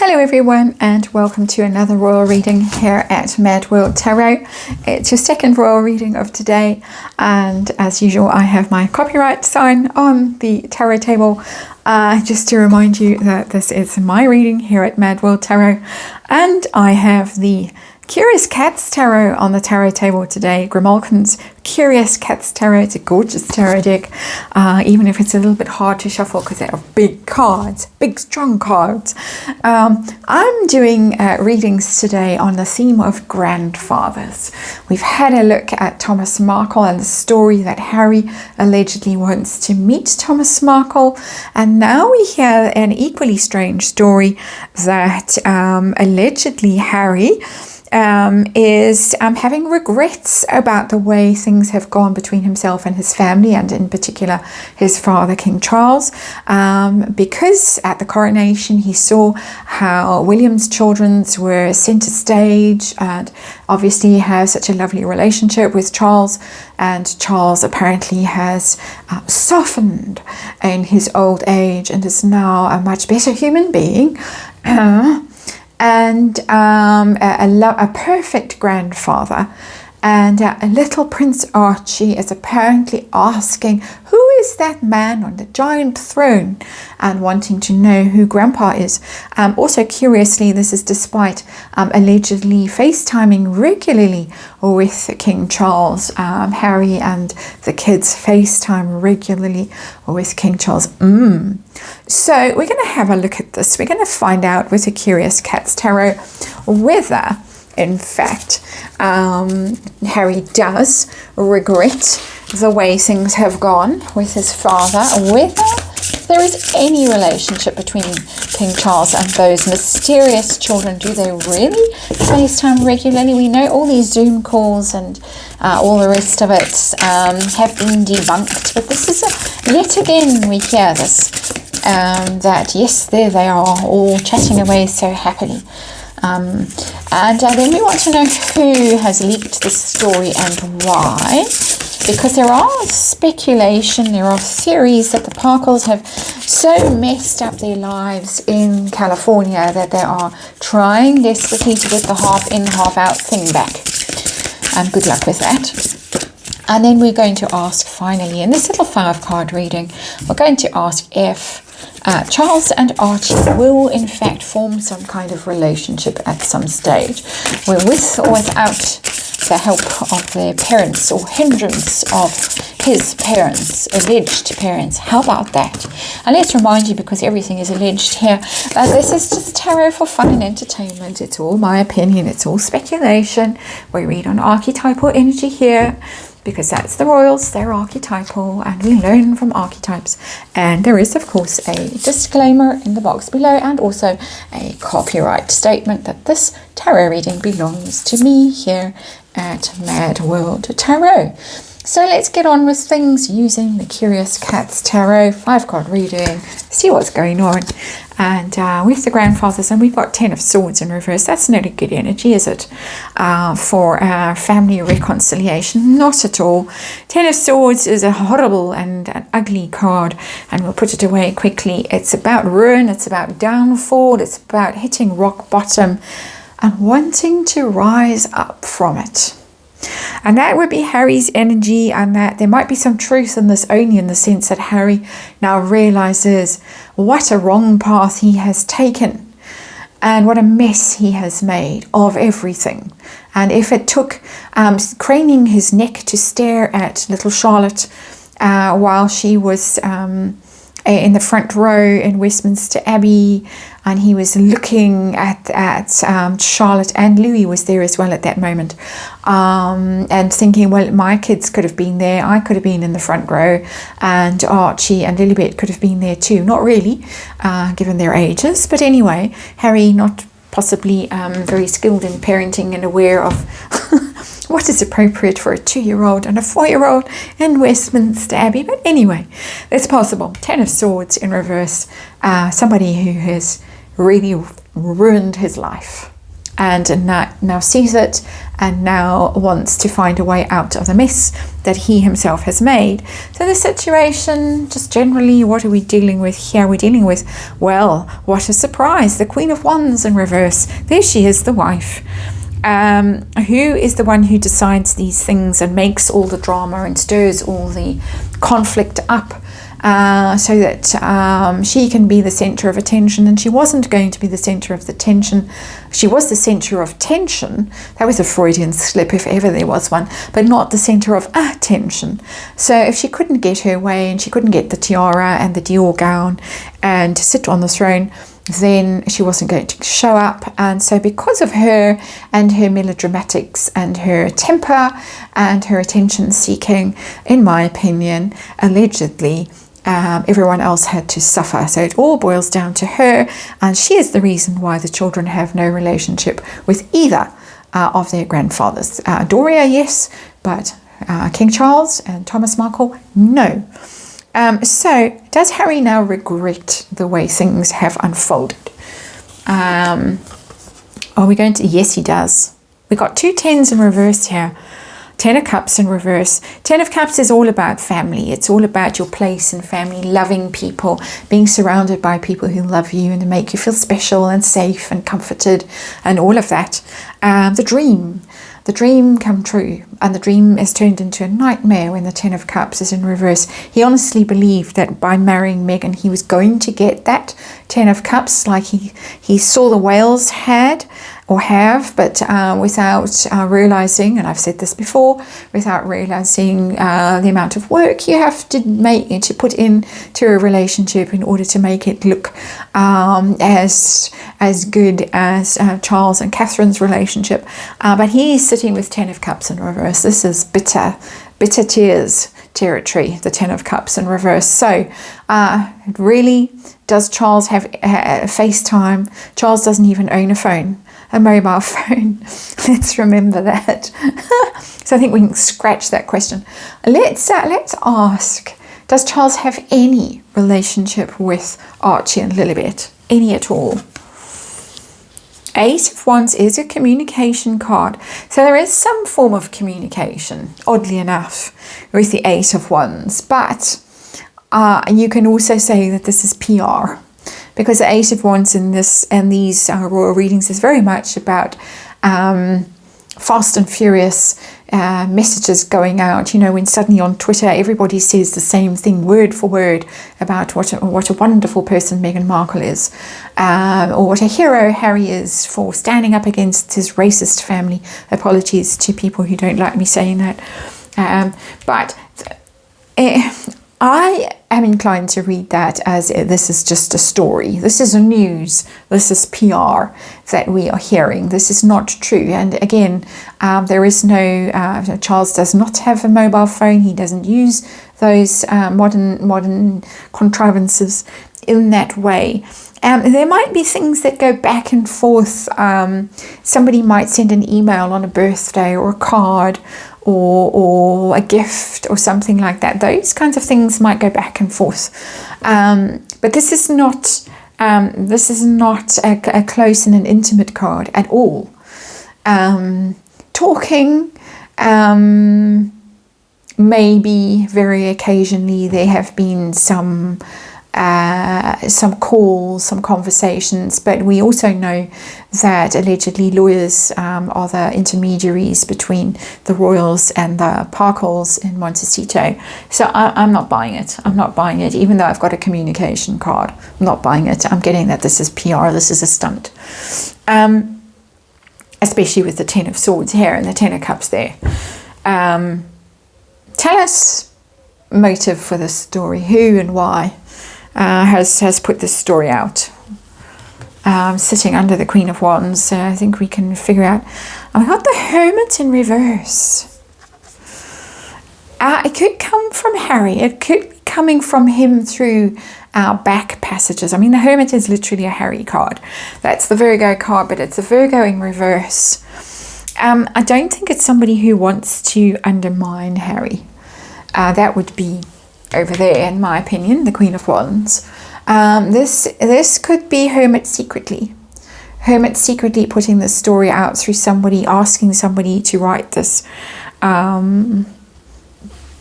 Hello everyone, and welcome to another royal reading here at Mad World Tarot. It's your second royal reading of today, and as usual I have my copyright sign on the tarot table just to remind you that this is my reading here at Mad World Tarot, and I have the Curious Cats Tarot on the tarot table today. Grimalkin's Curious Cats Tarot. It's a gorgeous tarot deck, even if it's a little bit hard to shuffle because they are big cards, big strong cards. I'm doing readings today on the theme of grandfathers. We've had a look at Thomas Markle and the story that Harry allegedly wants to meet Thomas Markle, and now we hear an equally strange story that allegedly Harry is having regrets about the way things have gone between himself and his family, and in particular his father, King Charles, because at the coronation he saw how William's children were centre stage, and obviously he has such a lovely relationship with Charles, and Charles apparently has softened in his old age and is now a much better human being. And a perfect grandfather. And little Prince Archie is apparently asking, who is that man on the giant throne? And wanting to know who Grandpa is. Also curiously, this is despite allegedly FaceTiming regularly with King Charles. Harry and the kids FaceTime regularly with King Charles. So we're going to have a look at this. We're going to find out with the Curious Cats Tarot whether, in fact, Harry does regret the way things have gone with his father, whether there is any relationship between King Charles and those mysterious children. Do they really FaceTime regularly? We know all these Zoom calls and all the rest of it have been debunked, but this is yet again we hear this, that yes, there they are all chatting away so happily. And then we want to know who has leaked this story and why, because there are speculation, there are theories that the Parkles have so messed up their lives in California that they are trying desperately to get the half in, half out thing back. And good luck with that. And then we're going to ask finally, in this little 5-card reading, we're going to ask if Charles and Archie will in fact form some kind of relationship at some stage, with or without the help of their parents or hindrance of his parents, alleged parents. How about that? And let's remind you, because everything is alleged here, that this is just tarot for fun and entertainment. It's all my opinion, it's all speculation. We read on archetypal energy here, because that's the royals, they're archetypal, and we learn from archetypes. And there is, of course, a disclaimer in the box below, and also a copyright statement that this tarot reading belongs to me here at Mad World Tarot. So let's get on with things using the Curious Cats Tarot 5-card reading, see what's going on. And with the grandfathers, and we've got 10 of Swords in reverse. That's not a good energy, is it? For family reconciliation? Not at all. 10 of Swords is a horrible and an ugly card, and we'll put it away quickly. It's about ruin, it's about downfall, it's about hitting rock bottom and wanting to rise up from it. And that would be Harry's energy, and that there might be some truth in this, only in the sense that Harry now realizes what a wrong path he has taken and what a mess he has made of everything. And if it took craning his neck to stare at little Charlotte while she was in the front row in Westminster Abbey, and he was looking at Charlotte, and Louis was there as well at that moment, and thinking, well, my kids could have been there, I could have been in the front row, and Archie and Lilibet could have been there too. Not really, given their ages, but anyway, Harry not possibly very skilled in parenting and aware of what is appropriate for a 2-year-old and a 4-year-old in Westminster Abbey. But anyway, it's possible. 10 of Swords in reverse. Somebody who has really ruined his life. and now sees it, and now wants to find a way out of the mess that he himself has made. So the situation, just generally, what are we dealing with here? We're dealing with, well, what a surprise, the Queen of Wands in reverse. There she is, the wife. Who is the one who decides these things and makes all the drama and stirs all the conflict up, so that she can be the center of attention. And she wasn't going to be the center of the tension. She was the center of tension. That was a Freudian slip, if ever there was one, but not the center of attention. So if she couldn't get her way, and she couldn't get the tiara and the Dior gown and sit on the throne, then she wasn't going to show up. And so because of her and her melodramatics and her temper and her attention seeking, in my opinion, allegedly, everyone else had to suffer. So it all boils down to her, and she is the reason why the children have no relationship with either of their grandfathers. Doria, yes, but King Charles and Thomas Markle, no. So does Harry now regret the way things have unfolded? Are we going to? Yes, he does. We got 2 10s in reverse here. 10 of Cups in reverse. 10 of Cups is all about family. It's all about your place in family, loving people, being surrounded by people who love you and make you feel special and safe and comforted and all of that. The dream come true, and the dream is turned into a nightmare when the 10 of Cups is in reverse. He honestly believed that by marrying Meghan, he was going to get that 10 of Cups, like he saw the whales had or have, but without realizing, and I've said this before, without realizing the amount of work you have to put into a relationship in order to make it look as good as Charles and Catherine's relationship. But he's sitting with 10 of Cups in reverse. This is bitter tears territory, the 10 of Cups in reverse. So really, does Charles have FaceTime? Charles doesn't even own a mobile phone. Let's remember that. So I think we can scratch that question. Let's ask, does Charles have any relationship with Archie and Lilibet? Any at all? 8 of Wands is a communication card. So there is some form of communication, oddly enough, with the 8 of Wands. But you can also say that this is PR, because the 8 of Wands in this and these royal readings is very much about fast and furious messages going out. You know, when suddenly on Twitter everybody says the same thing word for word about what a wonderful person Meghan Markle is, or what a hero Harry is for standing up against his racist family. Apologies to people who don't like me saying that, but I am inclined to read that as this is just a story. This is a news. This is PR that we are hearing. This is not true. And again, there is no, Charles does not have a mobile phone. He doesn't use those modern contrivances in that way. There might be things that go back and forth. Somebody might send an email on a birthday or a card, or a gift or something like that. Those kinds of things might go back and forth, but this is not a close and an intimate card at all. Talking, maybe very occasionally there have been some calls, some conversations, but we also know that allegedly lawyers are the intermediaries between the royals and the Parkles in Montecito. So I'm not buying it. I'm not buying it, even though I've got a communication card. I'm not buying it. I'm getting that this is PR. This is a stunt. Especially with the 10 of Swords here and the 10 of Cups there. Tell us motive for this story. Who and why has put this story out? Sitting under the Queen of Wands, I think we can figure out. I got the Hermit in reverse. It could come from Harry. It could be coming from him through our back passages. I mean, the Hermit is literally a Harry card. That's the Virgo card, but it's a Virgo in reverse. I don't think it's somebody who wants to undermine Harry. That would be over there, in my opinion, the Queen of Wands. This could be Hermit secretly. Hermit secretly putting this story out through somebody, asking somebody to write this,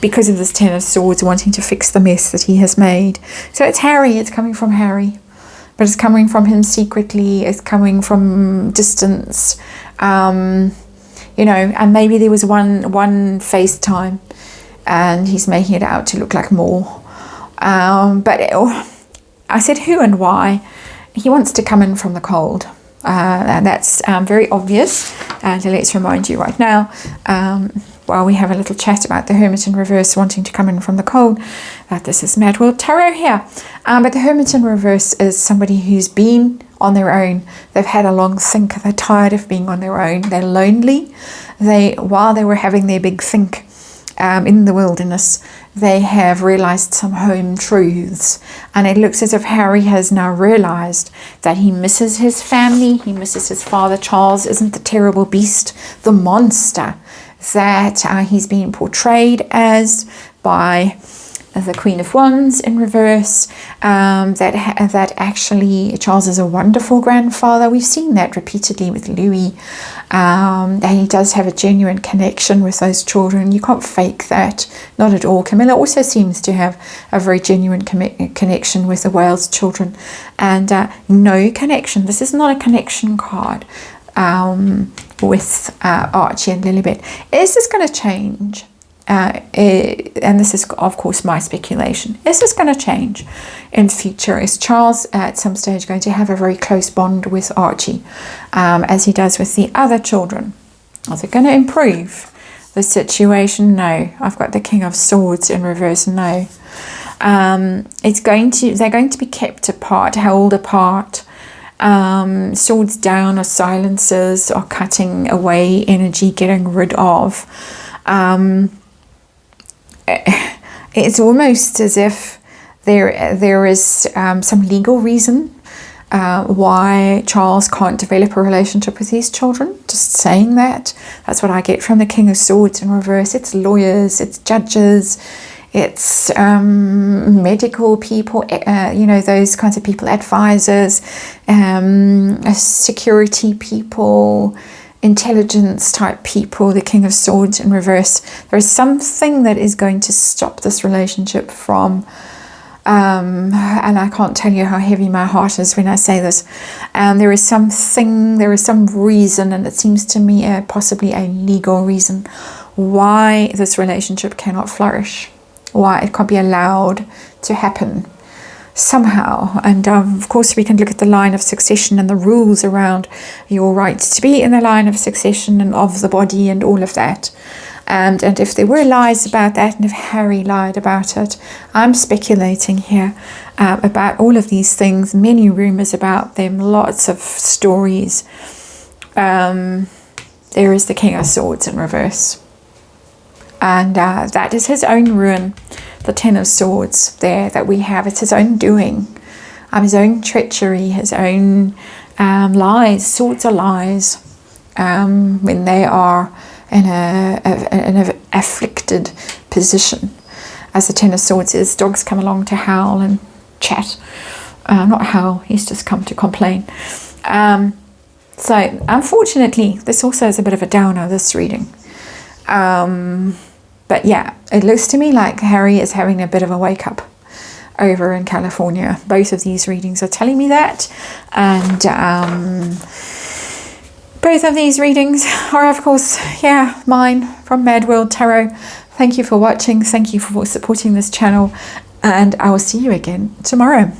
because of this Ten of Swords, wanting to fix the mess that he has made. So it's Harry, it's coming from Harry, but it's coming from him secretly, it's coming from distance, you know, and maybe there was one FaceTime and he's making it out to look like more. I said who and why. He wants to come in from the cold. And that's very obvious. And let's remind you right now, while we have a little chat about the Hermit in reverse wanting to come in from the cold, that this is Mad World Tarot here. But the Hermit in reverse is somebody who's been on their own. They've had a long think. They're tired of being on their own. They're lonely. While they were having their big think in the wilderness, they have realized some home truths, and it looks as if Harry has now realized that he misses his family, he misses his father. Charles isn't the terrible beast, the monster that he's being portrayed as by the Queen of Wands in reverse, that actually Charles is a wonderful grandfather. We've seen that repeatedly with Louis, that he does have a genuine connection with those children. You can't fake that, not at all. Camilla also seems to have a very genuine connection with the Wales children, and no connection. This is not a connection card with Archie and Lilibet. Is this going to change? And this is of course my speculation, is this going to change in future? Is Charles at some stage going to have a very close bond with Archie, as he does with the other children? Is it going to improve the situation? No. I've got the King of Swords in reverse. No. They're going to be kept apart, held apart. Swords down or silences or cutting away energy, getting rid of. It's almost as if there is some legal reason why Charles can't develop a relationship with his children. Just saying that. That's what I get from the King of Swords in reverse. It's lawyers, it's judges, it's medical people, you know, those kinds of people, advisors, security people, intelligence type people. The King of Swords in reverse. There is something that is going to stop this relationship from, and I can't tell you how heavy my heart is when I say this. There is some reason, and it seems to me possibly a legal reason why this relationship cannot flourish, why it can't be allowed to happen somehow. And of course we can look at the line of succession and the rules around your right to be in the line of succession and of the body and all of that, and if there were lies about that, and if Harry lied about it. I'm speculating here about all of these things, many rumors about them, lots of stories. There is the King of Swords in reverse, and that is his own ruin. The Ten of Swords there that we have, it's his own doing, his own treachery, his own lies. Swords are lies when they are in an afflicted position, as the Ten of Swords is. Dogs come along to howl and chat, not howl, he's just come to complain. So unfortunately this also is a bit of a downer, this reading. But yeah, it looks to me like Harry is having a bit of a wake up over in California. Both of these readings are telling me that. And both of these readings are, of course, mine from Mad World Tarot. Thank you for watching. Thank you for supporting this channel. And I will see you again tomorrow.